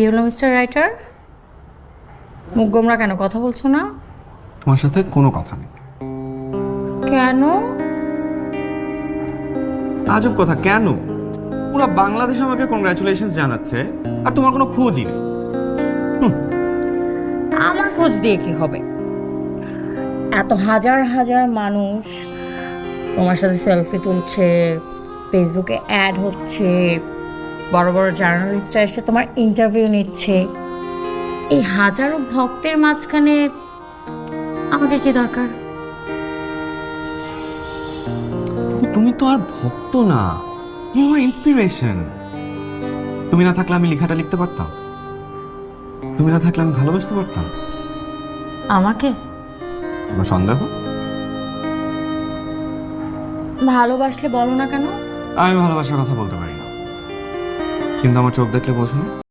কি হলো mister writer? মুখ গোমরা কেন, কথা বলছো না? তোমার সাথে কোনো কথা নেই। কেন? আজব কথা, কেন? পুরো বাংলাদেশ আমাকে কংগ্রাচুলেশনস জানাচ্ছে আর তোমার কোনো খোঁজই নেই। আমার খোঁজ দিয়ে কি হবে? এত হাজার হাজার মানুষ তোমার সাথে সেলফি তুলছে, ফেসবুকে অ্যাড হচ্ছে, বড় বড় জার্নালিস্টরা এসে তোমার ইন্টারভিউ নিচ্ছে, এই হাজারো ভক্তের মাঝখানে আমাকে কি দরকার? তুমি তো আর ভক্ত না, তুমি আমার ইন্সপিরেশন। তুমি না থাকলে আমি লেখাটা লিখতে পারতাম, তুমি না থাকলে আমি ভালোবাসতে পারতাম। আমাকে কোনো সন্দেহ? ভালোবাসলে বলো না কেন? আমি ভালোবাসার কথা বলতে পারি না, কিন্তু আমার চোখ দেখলে বোঝো না।